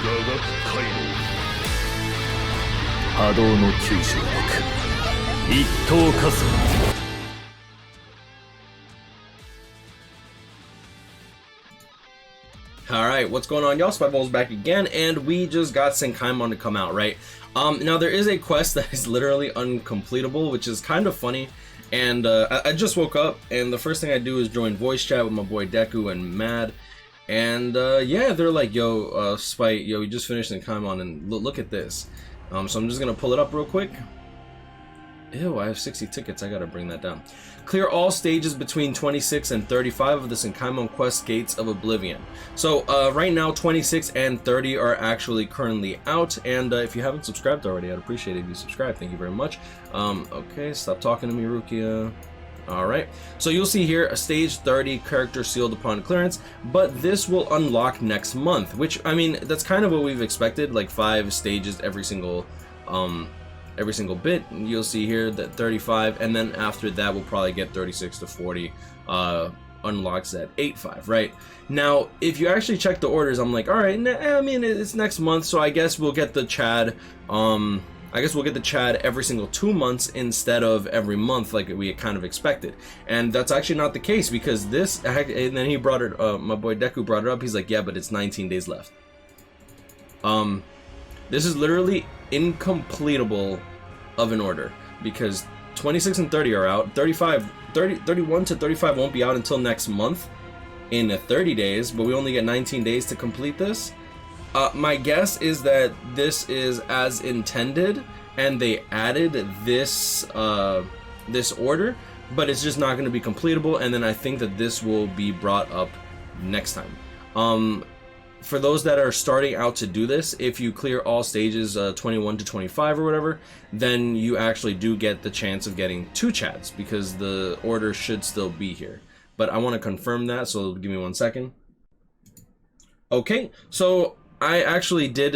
波動の96一等加速。 Alright, what's going on, y'all? WeBull's back again, and we just got Senkaimon to come out, right? Now there is a quest that is literally uncompletable, which is kind of funny. And I just woke up, and the first thing I do is join voice chat with my boy Deku and Mad. And yeah, they're like, yo, Spite, yo, we just finished Senkaimon, and look at this. So I'm just gonna pull it up real quick. Ew, I have 60 tickets, I gotta bring that down. Clear all stages between 26 and 35 of the Senkaimon Quest Gates of Oblivion. So right now 26 and 30 are actually currently out, and if you haven't subscribed already, I'd appreciate it if you subscribe. Thank you very much. Okay, stop talking to me, Rukia. Alright, so you'll see here a stage 30 character sealed upon clearance, but this will unlock next month, which, I mean, that's kind of what we've expected, like 5 stages every single bit. You'll see here that 35, and then after that we'll probably get 36 to 40 unlocks at 8.5, right? Now, if you actually check the orders, I'm like, all right, I mean, it's next month, so I guess we'll get the Chad, every single 2 months instead of every month like we kind of expected. And that's actually not the case, because this, and then he brought it, my boy Deku brought it up, he's like, yeah, but it's 19 days left. This is literally incompletable of an order, because 26 and 30 are out, 31 to 35 won't be out until next month in 30 days, but we only get 19 days to complete this. My guess is that this is as intended, and they added this this order, but it's just not going to be completable, and then I think that this will be brought up next time. For those that are starting out to do this, if you clear all stages 21 to 25 or whatever, then you actually do get the chance of getting 2 Chads, because the order should still be here. But I want to confirm that, so give me 1 second. Okay, so I actually did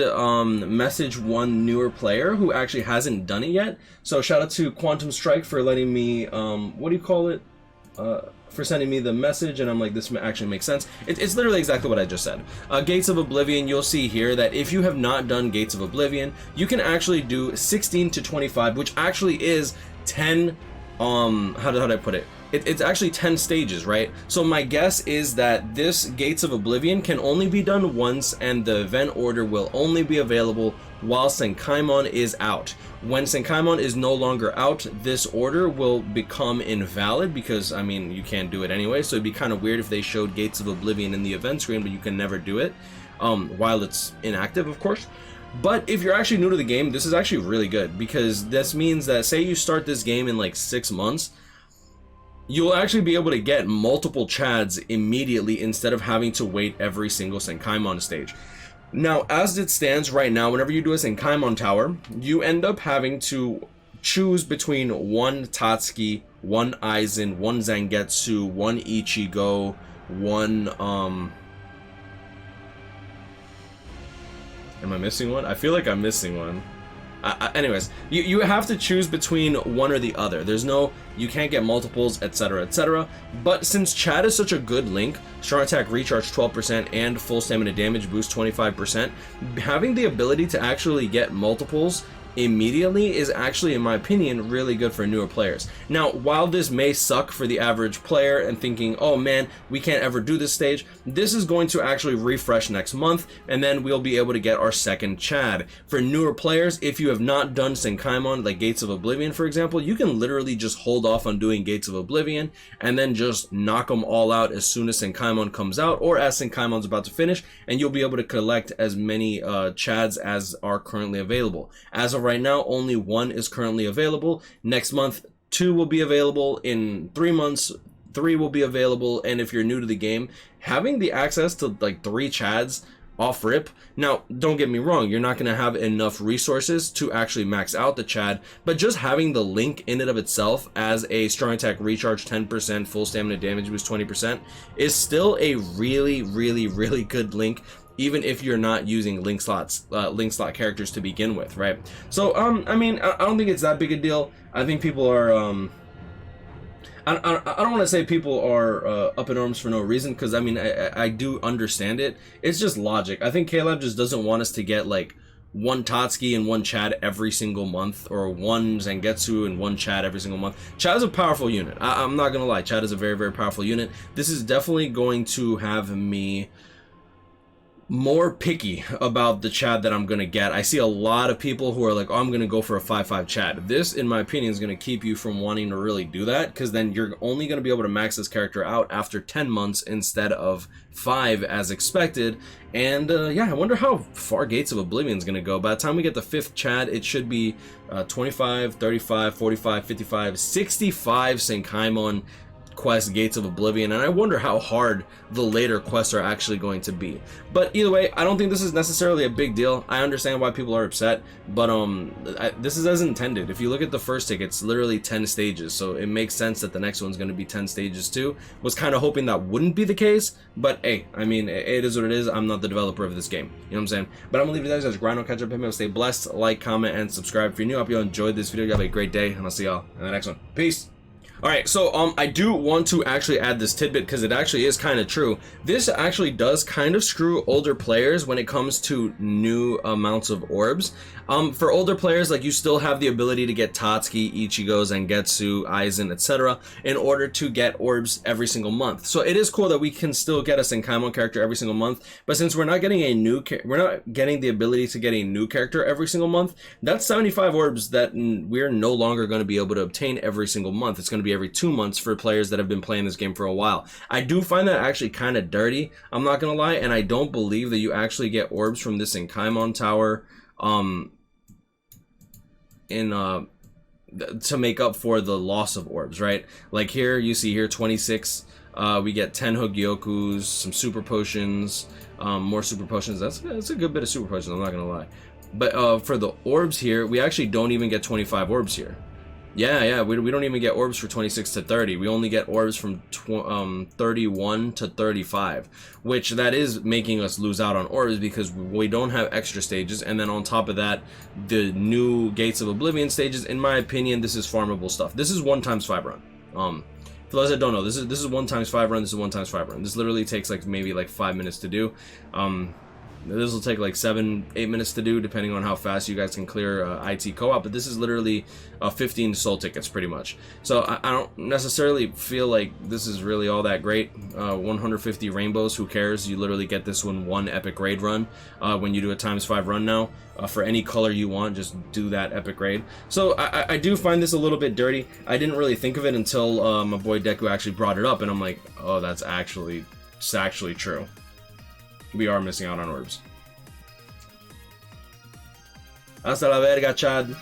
message one newer player who actually hasn't done it yet. So shout out to Quantum Strike for letting me, what do you call it? For sending me the message, and I'm like, this actually makes sense. It's literally exactly what I just said. Gates of Oblivion, you'll see here that if you have not done Gates of Oblivion, you can actually do 16 to 25, which actually is 10, how did I put it? It's actually 10 stages, right? So my guess is that this Gates of Oblivion can only be done once, and the event order will only be available while Senkaimon is out. When Senkaimon is no longer out, this order will become invalid, because, I mean, you can't do it anyway, so it'd be kind of weird if they showed Gates of Oblivion in the event screen, but you can never do it, while it's inactive, of course. But if you're actually new to the game, this is actually really good, because this means that, say you start this game in like 6 months, you'll actually be able to get multiple Chads immediately instead of having to wait every single Senkaimon stage. Now, as it stands right now, whenever you do a Senkaimon tower, you end up having to choose between 1 Tatsuki, 1 Aizen, 1 Zangetsu, 1 Ichigo, 1, am I missing one? I feel like I'm missing one. Anyways, you have to choose between one or the other. There's no, you can't get multiples, etc, etc. But since Chad is such a good link, strong attack recharge 12% and full stamina damage boost 25%, having the ability to actually get multiples immediately is actually, in my opinion, really good for newer players. Now, while this may suck for the average player and thinking, oh man, we can't ever do this stage, this is going to actually refresh next month, and then we'll be able to get our second Chad. For newer players, if you have not done Senkaimon, like Gates of Oblivion for example, you can literally just hold off on doing Gates of Oblivion and then just knock them all out as soon as Senkaimon comes out, or as Senkaimon's about to finish, and you'll be able to collect as many Chads as are currently available. As of right now, only 1 is currently available. Next month, 2 will be available. In 3 months, 3 will be available. And if you're new to the game, having the access to like 3 Chads off rip. Now, don't get me wrong, you're not going to have enough resources to actually max out the Chad, but just having the link in and of itself as a strong attack recharge 10%, full stamina damage boost 20% is still a really, really, really good link, even if you're not using link slot characters to begin with, right? So, I mean, I don't think it's that big a deal. I think people are, I don't want to say people are up in arms for no reason, because I mean I do understand it. It's just logic. I think Caleb just doesn't want us to get like one Tatsuki and one Chad every single month, or one Zangetsu and one Chad every single month. Chad is a powerful unit. I'm not gonna lie, Chad is a very, very powerful unit. This is definitely going to have me more picky about the Chad that I'm gonna get. I see a lot of people who are like, oh, I'm gonna go for a 5/5 Chad. This, in my opinion, is gonna keep you from wanting to really do that, because then you're only gonna be able to max this character out after 10 months instead of 5 as expected. And yeah, I wonder how far Gates of Oblivion is gonna go. By the time we get the 5th Chad, it should be 25, 35, 45, 55, 65 Senkaimon quest Gates of Oblivion, and I wonder how hard the later quests are actually going to be. But either way, I don't think this is necessarily a big deal. I understand why people are upset, but this is as intended. If you look at the first ticket, it's literally 10 stages, so it makes sense that the next one's going to be 10 stages too. Was kind of hoping that wouldn't be the case, but hey, I mean, it is what it is. I'm not the developer of this game, you know what I'm saying? But I'm gonna leave you guys as grind. I'll catch up with me. Stay blessed, like, comment, and subscribe if you're new. I hope you all enjoyed this video. You have a great day, and I'll see y'all in the next one. Peace. Alright, so I do want to actually add this tidbit, because it actually is kind of true. This actually does kind of screw older players when it comes to new amounts of orbs. For older players, like, you still have the ability to get Tatsuki, Ichigo, Zangetsu, Aizen, etc. in order to get orbs every single month. So it is cool that we can still get a Senkaimon character every single month, but since we're not getting we're not getting the ability to get a new character every single month, that's 75 orbs that we're no longer going to be able to obtain every single month. It's going to be every 2 months for players that have been playing this game for a while. I do find that actually kind of dirty, I'm not gonna lie, and I don't believe that you actually get orbs from this Senkaimon tower to make up for the loss of orbs, right? Like here, you see here 26, we get 10 Hogyokus, some super potions, more super potions. That's a good bit of super potions, I'm not gonna lie. But for the orbs here, we actually don't even get 25 orbs here. Yeah, we don't even get orbs for 26 to 30. We only get orbs from 31 to 35, which that is making us lose out on orbs because we don't have extra stages. And then on top of that, the new Gates of Oblivion stages, in my opinion, this is farmable stuff. This is 1x5 run. For those that don't know, this is 1x5 run. This is 1x5 run. This literally takes like maybe like 5 minutes to do. This will take like 7-8 minutes to do, depending on how fast you guys can clear IT co-op, but this is literally 15 soul tickets pretty much. So I don't necessarily feel like this is really all that great. 150 rainbows, who cares? You literally get this one epic raid run when you do a ×5 run now. For any color you want, just do that epic raid. So I do find this a little bit dirty. I didn't really think of it until my boy Deku actually brought it up, and I'm like, oh, it's actually true. We are missing out on orbs. Hasta la verga, Chad.